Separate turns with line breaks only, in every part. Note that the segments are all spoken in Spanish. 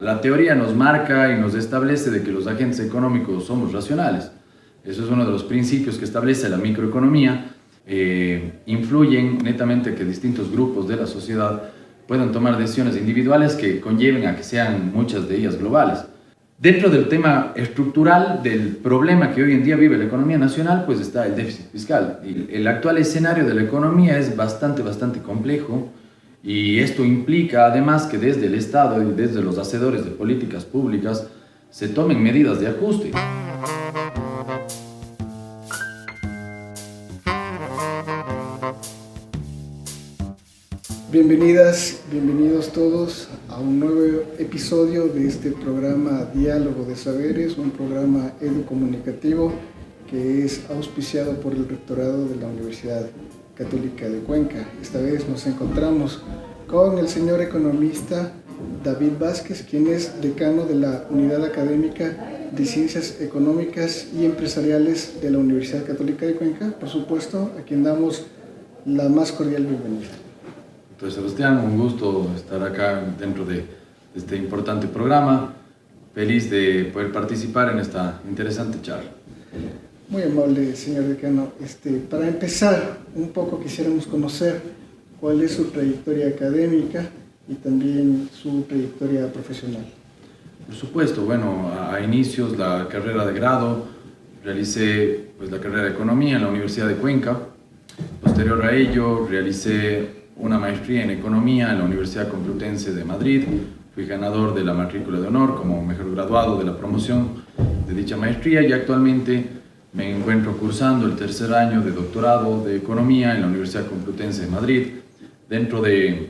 La teoría nos marca y nos establece de que los agentes económicos somos racionales. Eso es uno de los principios que establece la microeconomía. Influyen netamente que distintos grupos de la sociedad puedan tomar decisiones individuales que conlleven a que sean muchas de ellas globales. Dentro del tema estructural del problema que hoy en día vive la economía nacional, pues está el déficit fiscal. El actual escenario de la economía es bastante complejo, y esto implica además que desde el Estado y desde los hacedores de políticas públicas se tomen medidas de ajuste.
Bienvenidas, bienvenidos todos a un nuevo episodio de este programa Diálogo de Saberes, un programa educomunicativo que es auspiciado por el Rectorado de la Universidad Católica de Cuenca. Esta vez nos encontramos con el señor economista David Vázquez, quien es decano de la Unidad Académica de Ciencias Económicas y Empresariales de la Universidad Católica de Cuenca, por supuesto, a quien damos la más cordial bienvenida.
Doctor Sebastián, un gusto estar acá dentro de este importante programa. Feliz de poder participar en esta interesante charla.
Muy amable, señor decano. Para empezar, un poco quisiéramos conocer cuál es su trayectoria académica y también su trayectoria profesional.
Por supuesto, bueno, a inicios la carrera de grado, realicé la carrera de Economía en la Universidad de Cuenca. Posterior a ello, realicé una maestría en Economía en la Universidad Complutense de Madrid. Fui ganador de la matrícula de honor como mejor graduado de la promoción de dicha maestría y actualmente me encuentro cursando el tercer año de doctorado de Economía en la Universidad Complutense de Madrid. Dentro de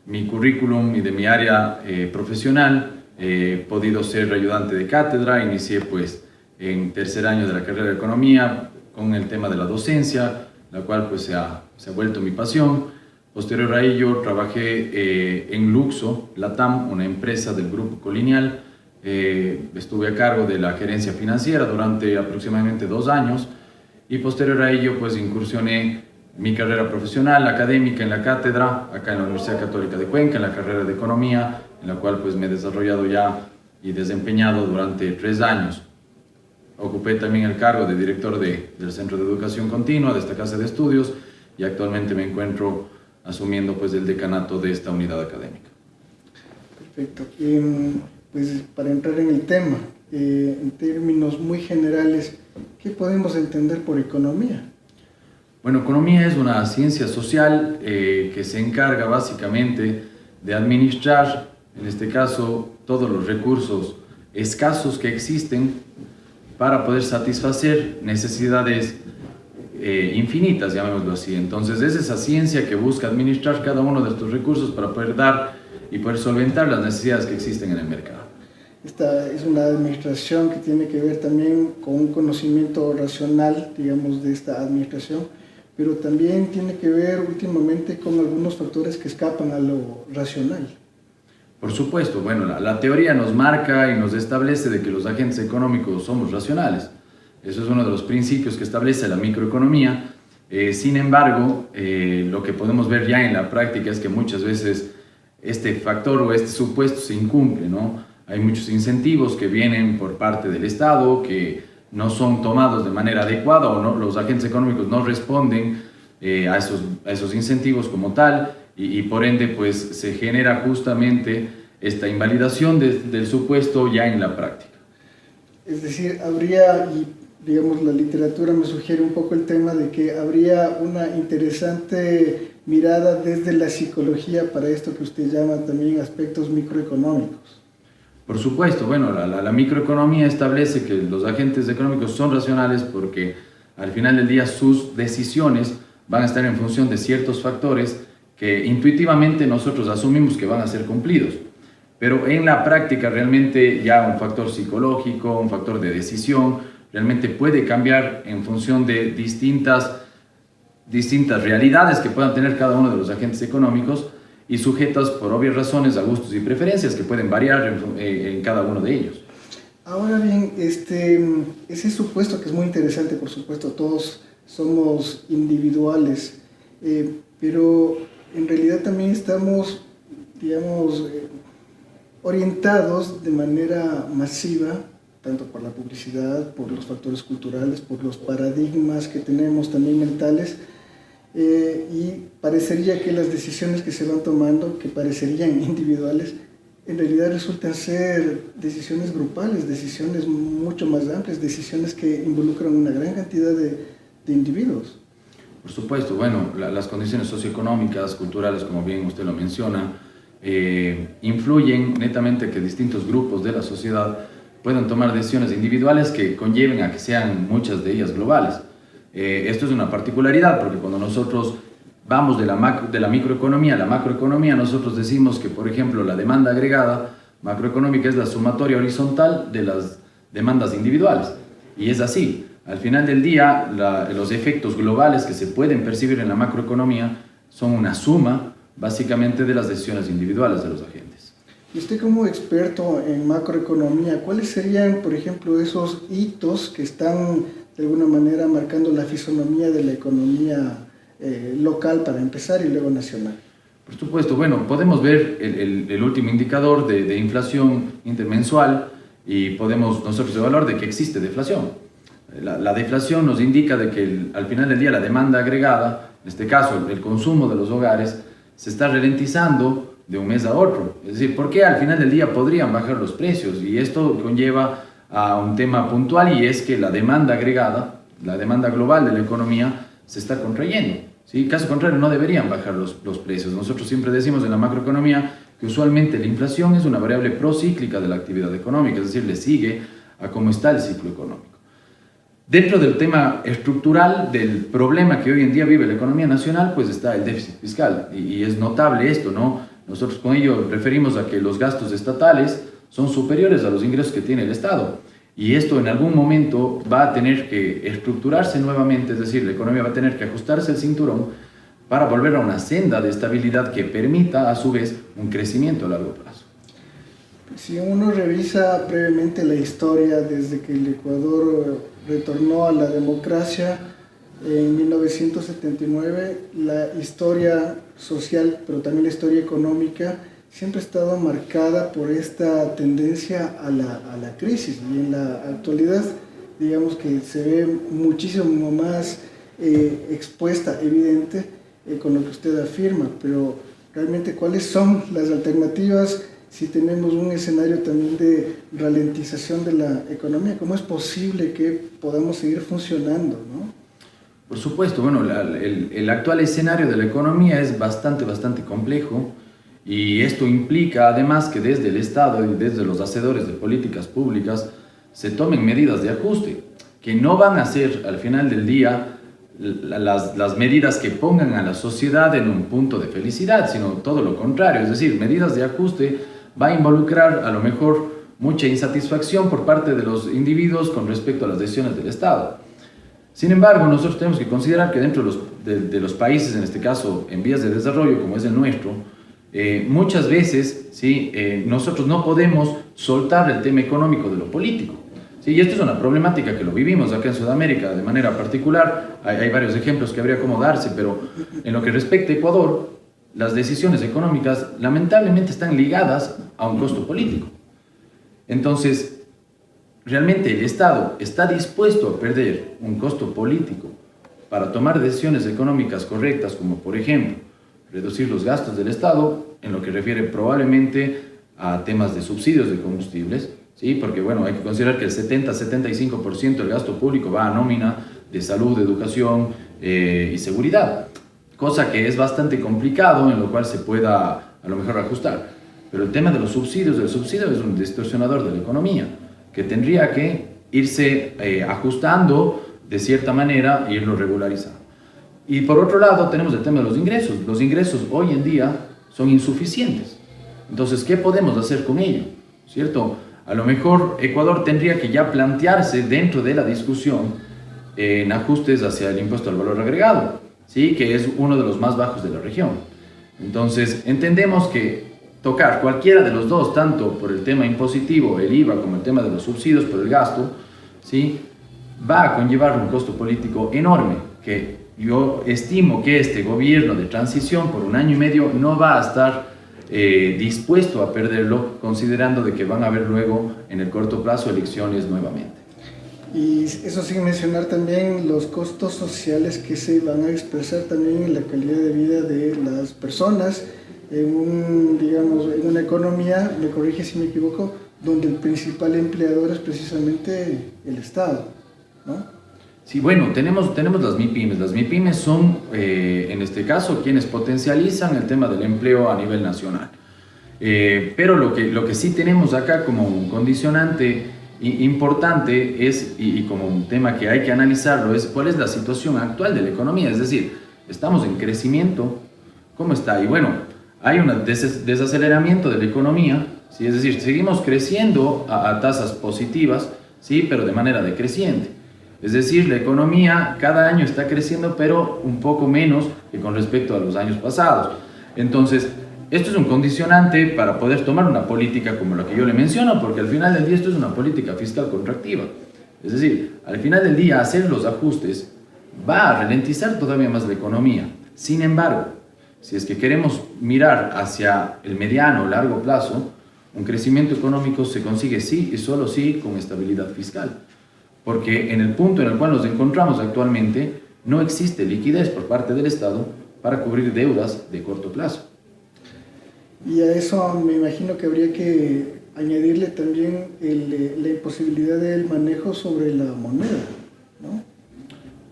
mi currículum y de mi área profesional he podido ser ayudante de cátedra. Inicié en tercer año de la carrera de Economía con el tema de la docencia, la cual se ha vuelto mi pasión. Posterior a ello trabajé en Luxo Latam, una empresa del Grupo Colonial. Estuve a cargo de la gerencia financiera durante aproximadamente 2 años y posterior a ello incursioné mi carrera profesional, académica en la cátedra, acá en la Universidad Católica de Cuenca, en la carrera de Economía, en la cual me he desarrollado ya y desempeñado durante 3 años. Ocupé también el cargo de director del Centro de Educación Continua de esta casa de estudios y actualmente me encuentro asumiendo el decanato de esta unidad académica.
Perfecto. Para entrar en el tema, en términos muy generales, ¿qué podemos entender por economía?
Bueno, economía es una ciencia social que se encarga básicamente de administrar, en este caso, todos los recursos escasos que existen para poder satisfacer necesidades infinitas, llamémoslo así. Entonces es esa ciencia que busca administrar cada uno de estos recursos para poder dar y poder solventar las necesidades que existen en el mercado.
Esta es una administración que tiene que ver también con un conocimiento racional, digamos, de esta administración, pero también tiene que ver últimamente con algunos factores que escapan a lo racional.
Por supuesto, bueno, la teoría nos marca y nos establece de que los agentes económicos somos racionales. Eso es uno de los principios que establece la microeconomía. Sin embargo, lo que podemos ver ya en la práctica es que muchas veces este factor o este supuesto se incumple, ¿no? Hay muchos incentivos que vienen por parte del Estado que no son tomados de manera adecuada o no, los agentes económicos no responden a esos incentivos como tal y por ende se genera justamente esta invalidación del supuesto ya en la práctica.
Es decir, habría, y digamos la literatura me sugiere un poco el tema de que habría una interesante mirada desde la psicología para esto que usted llama también aspectos microeconómicos.
Por supuesto, bueno, la microeconomía establece que los agentes económicos son racionales porque al final del día sus decisiones van a estar en función de ciertos factores que intuitivamente nosotros asumimos que van a ser cumplidos. Pero en la práctica realmente ya un factor psicológico, un factor de decisión, realmente puede cambiar en función de distintas realidades que puedan tener cada uno de los agentes económicos y sujetas por obvias razones a gustos y preferencias que pueden variar en cada uno de ellos.
Ahora bien, ese supuesto que es muy interesante, por supuesto, todos somos individuales, pero en realidad también estamos, digamos, orientados de manera masiva, tanto por la publicidad, por los factores culturales, por los paradigmas que tenemos también mentales, y parecería que las decisiones que se van tomando, que parecerían individuales, en realidad resultan ser decisiones grupales, decisiones mucho más amplias, decisiones que involucran una gran cantidad de individuos.
Por supuesto, bueno, las condiciones socioeconómicas, culturales, como bien usted lo menciona, influyen netamente que distintos grupos de la sociedad puedan tomar decisiones individuales que conlleven a que sean muchas de ellas globales. Esto es una particularidad porque cuando nosotros vamos de la microeconomía a la macroeconomía, nosotros decimos que, por ejemplo, la demanda agregada macroeconómica es la sumatoria horizontal de las demandas individuales. Y es así. Al final del día, los efectos globales que se pueden percibir en la macroeconomía son una suma, básicamente, de las decisiones individuales de los agentes.
Y usted, como experto en macroeconomía, ¿cuáles serían, por ejemplo, esos hitos que están de alguna manera marcando la fisonomía de la economía local para empezar y luego nacional?
Por supuesto, bueno, podemos ver el último indicador de inflación intermensual y podemos nosotros evaluar de que existe deflación. La deflación nos indica de que al final del día la demanda agregada, en este caso el consumo de los hogares, se está ralentizando de un mes a otro. Es decir, ¿por qué al final del día podrían bajar los precios? Y esto conlleva a un tema puntual, y es que la demanda agregada, la demanda global de la economía, se está contrayendo. ¿Sí? Caso contrario, no deberían bajar los precios. Nosotros siempre decimos en la macroeconomía que usualmente la inflación es una variable procíclica de la actividad económica, es decir, le sigue a cómo está el ciclo económico. Dentro del tema estructural del problema que hoy en día vive la economía nacional, pues está el déficit fiscal, y es notable esto, ¿no? Nosotros con ello referimos a que los gastos estatales son superiores a los ingresos que tiene el Estado, y esto en algún momento va a tener que estructurarse nuevamente, es decir, la economía va a tener que ajustarse el cinturón para volver a una senda de estabilidad que permita a su vez un crecimiento a largo plazo.
Si uno revisa brevemente la historia desde que el Ecuador retornó a la democracia en 1979, la historia social, pero también la historia económica, siempre ha estado marcada por esta tendencia a la crisis, y en la actualidad digamos que se ve muchísimo más expuesta, evidente, con lo que usted afirma, pero realmente ¿cuáles son las alternativas si tenemos un escenario también de ralentización de la economía? ¿Cómo es posible que podamos seguir funcionando, ¿no?
Por supuesto, bueno, el actual escenario de la economía es bastante complejo, y esto implica además que desde el Estado y desde los hacedores de políticas públicas se tomen medidas de ajuste, que no van a ser al final del día las medidas que pongan a la sociedad en un punto de felicidad, sino todo lo contrario. Es decir, medidas de ajuste va a involucrar a lo mejor mucha insatisfacción por parte de los individuos con respecto a las decisiones del Estado. Sin embargo, nosotros tenemos que considerar que dentro de los países, en este caso en vías de desarrollo como es el nuestro, muchas veces ¿sí? Nosotros no podemos soltar el tema económico de lo político. ¿Sí? Y esto es una problemática que lo vivimos acá en Sudamérica de manera particular. Hay varios ejemplos que habría como darse, pero en lo que respecta a Ecuador, las decisiones económicas lamentablemente están ligadas a un costo político. Entonces, ¿realmente el Estado está dispuesto a perder un costo político para tomar decisiones económicas correctas, como por ejemplo reducir los gastos del Estado en lo que refiere probablemente a temas de subsidios de combustibles? ¿Sí? Porque bueno, hay que considerar que el 70-75% del gasto público va a nómina de salud, educación y seguridad, cosa que es bastante complicado, en lo cual se pueda a lo mejor ajustar. Pero el tema de los subsidios, el subsidio es un distorsionador de la economía, que tendría que irse ajustando de cierta manera e irlo regularizando. Y por otro lado tenemos el tema de los ingresos. Los ingresos hoy en día son insuficientes. Entonces, ¿qué podemos hacer con ello? ¿Cierto? A lo mejor Ecuador tendría que ya plantearse dentro de la discusión en ajustes hacia el impuesto al valor agregado, ¿sí? Que es uno de los más bajos de la región. Entonces, entendemos que tocar cualquiera de los dos, tanto por el tema impositivo, el IVA, como el tema de los subsidios por el gasto, ¿sí? Va a conllevar un costo político enorme, que yo estimo que este gobierno de transición por 1 año y medio no va a estar dispuesto a perderlo, considerando de que van a haber luego en el corto plazo elecciones nuevamente.
Y eso sin mencionar también los costos sociales que se van a expresar también en la calidad de vida de las personas digamos, en una economía, me corrige si me equivoco, donde el principal empleador es precisamente el Estado, ¿no?
Sí, bueno, tenemos las MIPYMES. Las MIPYMES son, en este caso, quienes potencializan el tema del empleo a nivel nacional. Pero lo que sí tenemos acá como un condicionante importante es, y como un tema que hay que analizarlo, es cuál es la situación actual de la economía. Es decir, estamos en crecimiento, ¿cómo está? Y bueno, hay un desaceleramiento de la economía, ¿sí? Es decir, seguimos creciendo a tasas positivas, ¿sí? Pero de manera decreciente. Es decir, la economía cada año está creciendo, pero un poco menos que con respecto a los años pasados. Entonces, esto es un condicionante para poder tomar una política como la que yo le menciono, porque al final del día esto es una política fiscal contractiva. Es decir, al final del día hacer los ajustes va a ralentizar todavía más la economía. Sin embargo, si es que queremos mirar hacia el mediano o largo plazo, un crecimiento económico se consigue sí y solo sí con estabilidad fiscal. Porque en el punto en el cual nos encontramos actualmente, no existe liquidez por parte del Estado para cubrir deudas de corto plazo.
Y a eso me imagino que habría que añadirle también la imposibilidad del manejo sobre la moneda, ¿no?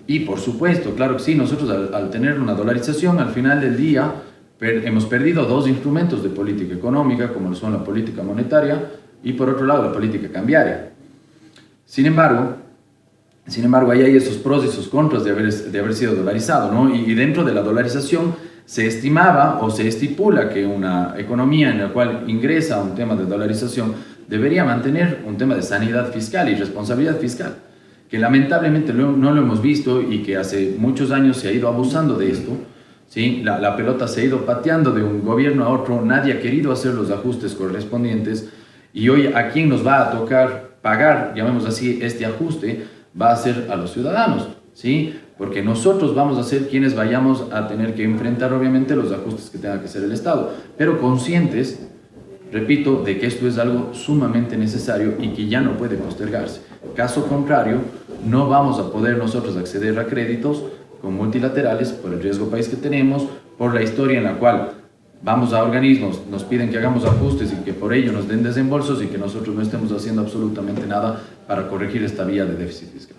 Y por supuesto, claro que sí, nosotros al tener una dolarización, al final del día hemos perdido dos instrumentos de política económica, como son la política monetaria y por otro lado la política cambiaria. Sin embargo, ahí hay esos pros y esos contras de haber sido dolarizado, ¿no? Y dentro de la dolarización se estimaba o se estipula que una economía en la cual ingresa un tema de dolarización debería mantener un tema de sanidad fiscal y responsabilidad fiscal, que lamentablemente no lo hemos visto y que hace muchos años se ha ido abusando de esto, ¿sí? La pelota se ha ido pateando de un gobierno a otro, nadie ha querido hacer los ajustes correspondientes y hoy a quien nos va a tocar pagar, llamemos así, este ajuste va a ser a los ciudadanos, ¿sí? Porque nosotros vamos a ser quienes vayamos a tener que enfrentar obviamente los ajustes que tenga que hacer el Estado, pero conscientes, repito, de que esto es algo sumamente necesario y que ya no puede postergarse. Caso contrario, no vamos a poder nosotros acceder a créditos con multilaterales por el riesgo país que tenemos, por la historia en la cual vamos a organismos, nos piden que hagamos ajustes y que por ello nos den desembolsos y que nosotros no estemos haciendo absolutamente nada para corregir esta vía de déficit fiscal.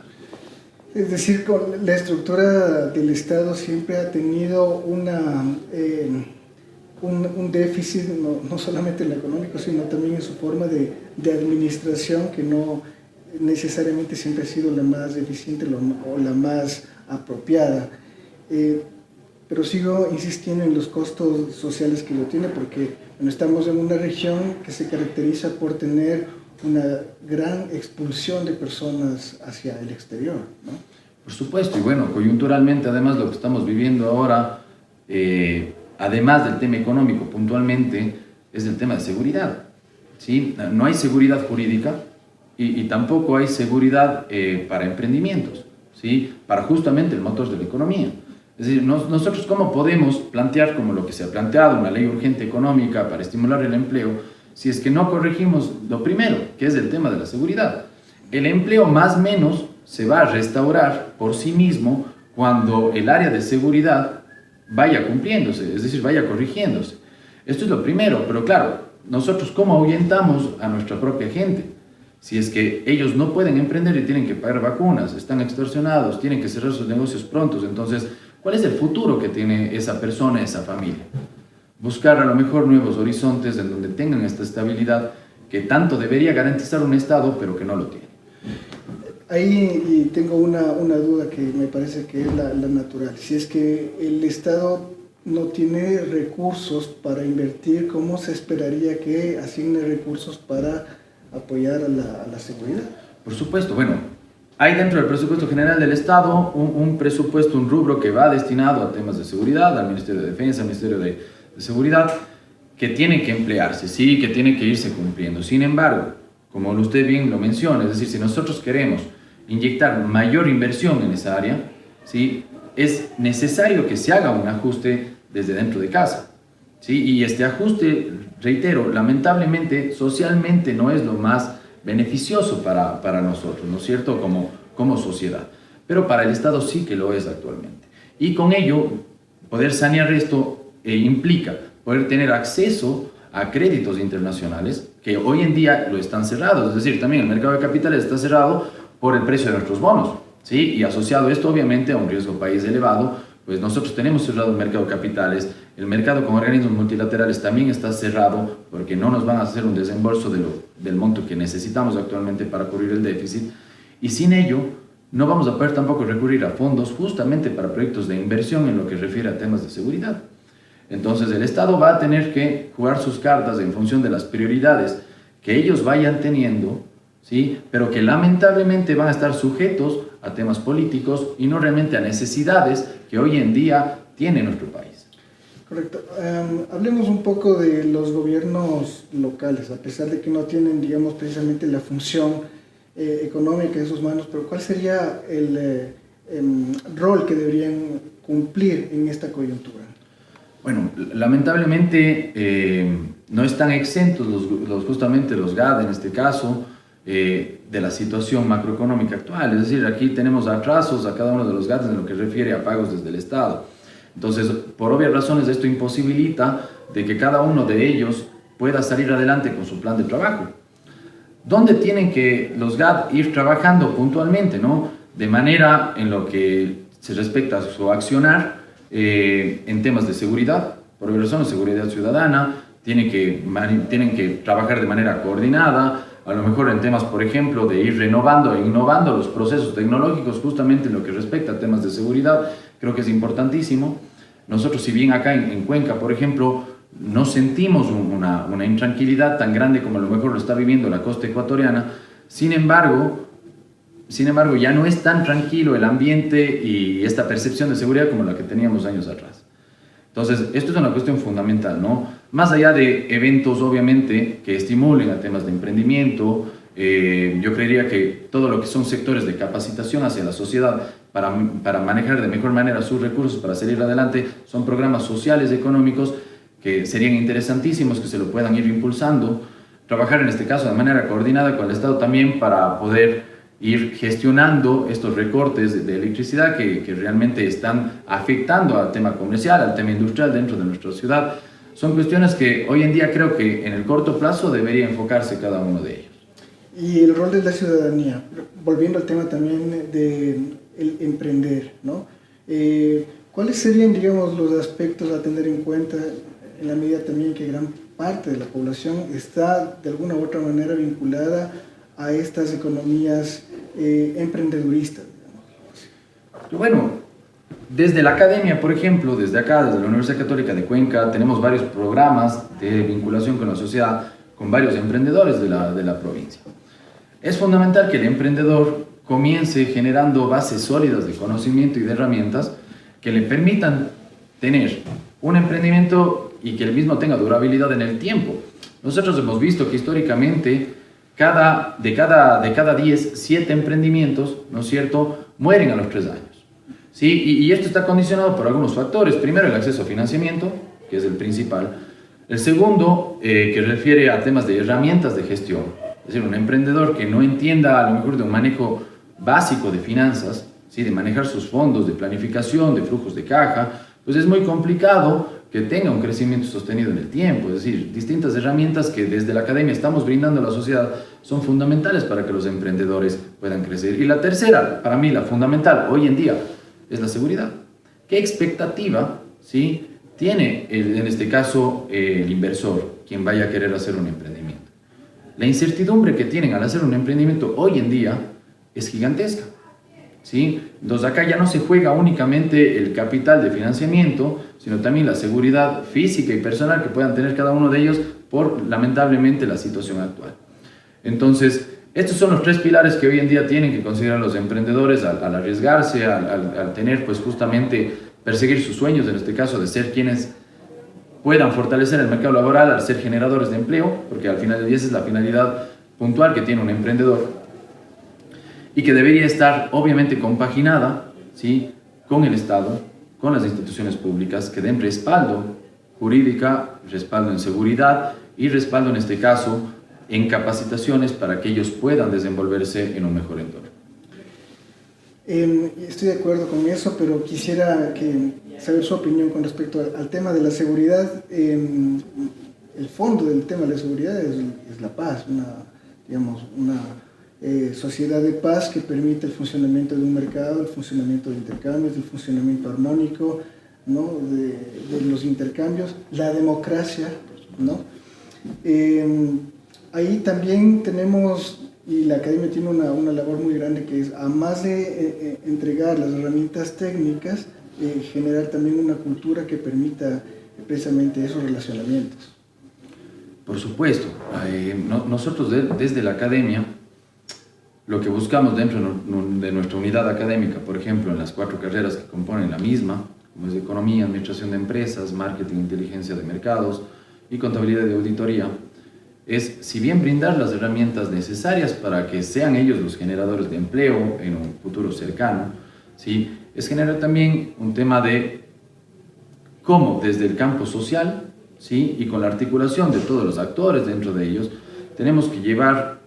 Es decir, con la estructura del Estado siempre ha tenido un déficit, no solamente en lo económico, sino también en su forma de administración, que no necesariamente siempre ha sido la más eficiente o la más apropiada. Pero sigo insistiendo en los costos sociales que lo tiene, porque bueno, estamos en una región que se caracteriza por tener una gran expulsión de personas hacia el exterior, ¿no?
Por supuesto, y bueno, coyunturalmente además lo que estamos viviendo ahora, además del tema económico puntualmente, es el tema de seguridad, ¿sí? No hay seguridad jurídica y tampoco hay seguridad para emprendimientos, ¿sí? Para justamente el motor de la economía. Es decir, nosotros cómo podemos plantear, como lo que se ha planteado, una ley urgente económica para estimular el empleo, si es que no corregimos lo primero, que es el tema de la seguridad. El empleo más o menos se va a restaurar por sí mismo cuando el área de seguridad vaya cumpliéndose, es decir, vaya corrigiéndose. Esto es lo primero, pero claro, nosotros cómo ahuyentamos a nuestra propia gente. Si es que ellos no pueden emprender y tienen que pagar vacunas, están extorsionados, tienen que cerrar sus negocios prontos, entonces, ¿cuál es el futuro que tiene esa persona, esa familia? Buscar a lo mejor nuevos horizontes en donde tengan esta estabilidad que tanto debería garantizar un Estado, pero que no lo tiene.
Ahí tengo una duda que me parece que es la natural. Si es que el Estado no tiene recursos para invertir, ¿cómo se esperaría que asigne recursos para apoyar a la seguridad?
Por supuesto, bueno, hay dentro del presupuesto general del Estado un presupuesto, un rubro que va destinado a temas de seguridad, al Ministerio de Defensa, al Ministerio de Seguridad, que tiene que emplearse, sí, que tiene que irse cumpliendo. Sin embargo, como usted bien lo menciona, es decir, si nosotros queremos inyectar mayor inversión en esa área, ¿sí? Es necesario que se haga un ajuste desde dentro de casa, ¿sí? Y este ajuste, reitero, lamentablemente, socialmente no es lo más beneficioso para nosotros, ¿no es cierto?, como sociedad. Pero para el Estado sí que lo es actualmente. Y con ello, poder sanear esto implica poder tener acceso a créditos internacionales que hoy en día lo están cerrados. Es decir, también el mercado de capitales está cerrado por el precio de nuestros bonos, ¿sí? Y asociado esto obviamente a un riesgo país elevado, pues nosotros tenemos cerrado el mercado de capitales, el mercado con organismos multilaterales también está cerrado porque no nos van a hacer un desembolso del monto que necesitamos actualmente para cubrir el déficit, y sin ello no vamos a poder tampoco recurrir a fondos justamente para proyectos de inversión en lo que refiere a temas de seguridad. Entonces el Estado va a tener que jugar sus cartas en función de las prioridades que ellos vayan teniendo, ¿sí? Pero que lamentablemente van a estar sujetos a temas políticos y no realmente a necesidades que hoy en día tiene nuestro país.
Correcto. Hablemos un poco de los gobiernos locales, a pesar de que no tienen, digamos, precisamente la función económica en sus manos, pero ¿cuál sería el rol que deberían cumplir en esta coyuntura?
Bueno, lamentablemente no están exentos justamente los GAD en este caso de la situación macroeconómica actual. Es decir, aquí tenemos atrasos a cada uno de los GAD en lo que refiere a pagos desde el Estado. Entonces, por obvias razones, esto imposibilita de que cada uno de ellos pueda salir adelante con su plan de trabajo. ¿Dónde tienen que los GAD ir trabajando puntualmente, ¿no? De manera en lo que se respecta a su accionar en temas de seguridad, por razones de seguridad ciudadana, tienen que trabajar de manera coordinada, a lo mejor en temas, por ejemplo, de ir renovando e innovando los procesos tecnológicos justamente en lo que respecta a temas de seguridad. Creo que es importantísimo. Nosotros, si bien acá en Cuenca, por ejemplo, no sentimos una intranquilidad tan grande como a lo mejor lo está viviendo la costa ecuatoriana, sin embargo, ya no es tan tranquilo el ambiente y esta percepción de seguridad como la que teníamos años atrás. Entonces, esto es una cuestión fundamental, ¿no? Más allá de eventos, obviamente, que estimulen a temas de emprendimiento, yo creería que todo lo que son sectores de capacitación hacia la sociedad para manejar de mejor manera sus recursos, para salir adelante, son programas sociales y económicos que serían interesantísimos que se lo puedan ir impulsando, trabajar en este caso de manera coordinada con el Estado también para poder ir gestionando estos recortes de electricidad que realmente están afectando al tema comercial, al tema industrial dentro de nuestra ciudad. Son cuestiones que hoy en día creo que en el corto plazo debería enfocarse cada uno de ellos.
Y el rol de la ciudadanía, volviendo al tema también del emprender, ¿no? ¿Cuáles serían, digamos, los aspectos a tener en cuenta en la medida también que gran parte de la población está de alguna u otra manera vinculada a estas economías emprendeduristas, digamos?
Bueno, desde la academia, por ejemplo, desde acá, desde la Universidad Católica de Cuenca, tenemos varios programas de vinculación con la sociedad, con varios emprendedores de la provincia. Es fundamental que el emprendedor comience generando bases sólidas de conocimiento y de herramientas que le permitan tener un emprendimiento y que el mismo tenga durabilidad en el tiempo. Nosotros hemos visto que históricamente de cada 10, 7 emprendimientos, ¿no es cierto?, mueren a los 3 años. ¿Sí? Y esto está condicionado por algunos factores. Primero, el acceso a financiamiento, que es el principal. El segundo, que refiere a temas de herramientas de gestión. Es decir, un emprendedor que no entienda a lo mejor de un manejo básico de finanzas, ¿sí?, de manejar sus fondos, de planificación, de flujos de caja, pues es muy complicado que tenga un crecimiento sostenido en el tiempo. Es decir, distintas herramientas que desde la academia estamos brindando a la sociedad son fundamentales para que los emprendedores puedan crecer. Y la tercera, para mí la fundamental hoy en día, es la seguridad. ¿Qué expectativa, ¿sí?, tiene en este caso el inversor, quien vaya a querer hacer un emprendimiento? La incertidumbre que tienen al hacer un emprendimiento hoy en día es gigantesca, ¿sí? Entonces acá ya no se juega únicamente el capital de financiamiento, sino también la seguridad física y personal que puedan tener cada uno de ellos por, lamentablemente, la situación actual. Entonces, estos son los 3 pilares que hoy en día tienen que considerar los emprendedores al arriesgarse, al tener, pues justamente, perseguir sus sueños, en este caso, de ser quienes puedan fortalecer el mercado laboral al ser generadores de empleo, porque al final del día esa es la finalidad puntual que tiene un emprendedor y que debería estar obviamente compaginada, ¿sí?, con el Estado, con las instituciones públicas que den respaldo jurídica, respaldo en seguridad y respaldo en este caso en capacitaciones para que ellos puedan desenvolverse en un mejor entorno.
Estoy de acuerdo con eso, pero quisiera saber su opinión con respecto al tema de la seguridad. El fondo del tema de la seguridad es la paz, una sociedad de paz que permite el funcionamiento de un mercado, el funcionamiento de intercambios, el funcionamiento armónico, ¿no? de los intercambios, la democracia, ¿no? Ahí también tenemos, y la academia tiene una labor muy grande, que es, además de entregar las herramientas técnicas, generar también una cultura que permita precisamente esos relacionamientos.
Por supuesto, nosotros desde la academia, lo que buscamos dentro de nuestra unidad académica, por ejemplo, en las 4 carreras que componen la misma, como es Economía, Administración de Empresas, Marketing, Inteligencia de Mercados y Contabilidad y Auditoría, es, si bien brindar las herramientas necesarias para que sean ellos los generadores de empleo en un futuro cercano, ¿sí? Es generar también un tema de cómo desde el campo social, ¿sí? Y con la articulación de todos los actores dentro de ellos, tenemos que llevar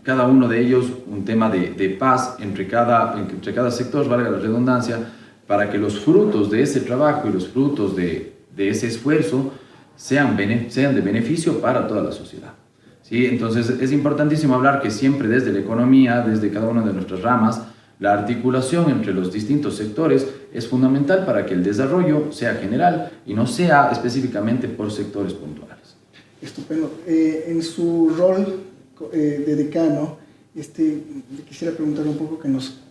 cada uno de ellos un tema de paz entre cada sector, valga la redundancia, para que los frutos de ese trabajo y los frutos de ese esfuerzo sean de beneficio para toda la sociedad. ¿Sí? Entonces es importantísimo hablar que siempre desde la economía, desde cada una de nuestras ramas, la articulación entre los distintos sectores es fundamental para que el desarrollo sea general y no sea específicamente por sectores puntuales.
Estupendo. En su rol de decano, le quisiera preguntar un poco que nos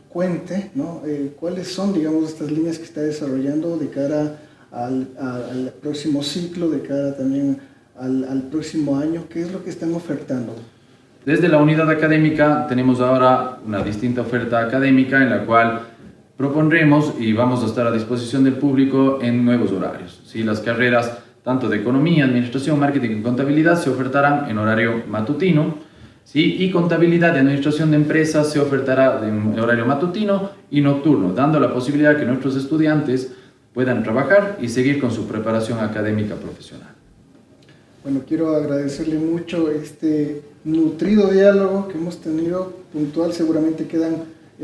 cuente, ¿no? ¿Cuáles son, digamos, estas líneas que está desarrollando de cara al próximo ciclo, de cara también al próximo año? ¿Qué es lo que están ofertando?
Desde la unidad académica tenemos ahora una distinta oferta académica en la cual propondremos y vamos a estar a disposición del público en nuevos horarios. ¿Sí? Las carreras tanto de Economía, Administración, Marketing y Contabilidad se ofertarán en horario matutino, ¿sí? Y Contabilidad y Administración de Empresas se ofertará en horario matutino y nocturno, dando la posibilidad que nuestros estudiantes puedan trabajar y seguir con su preparación académica profesional.
Bueno, quiero agradecerle mucho este nutrido diálogo que hemos tenido, puntual. Seguramente quedan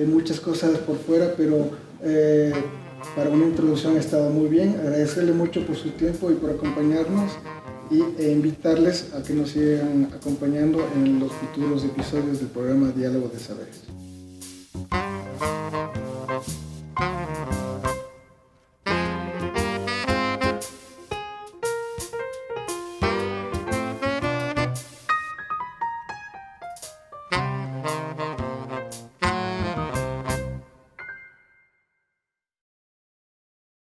muchas cosas por fuera, pero para una introducción ha estado muy bien. Agradecerle mucho por su tiempo y por acompañarnos e invitarles a que nos sigan acompañando en los futuros episodios del programa Diálogo de Saberes.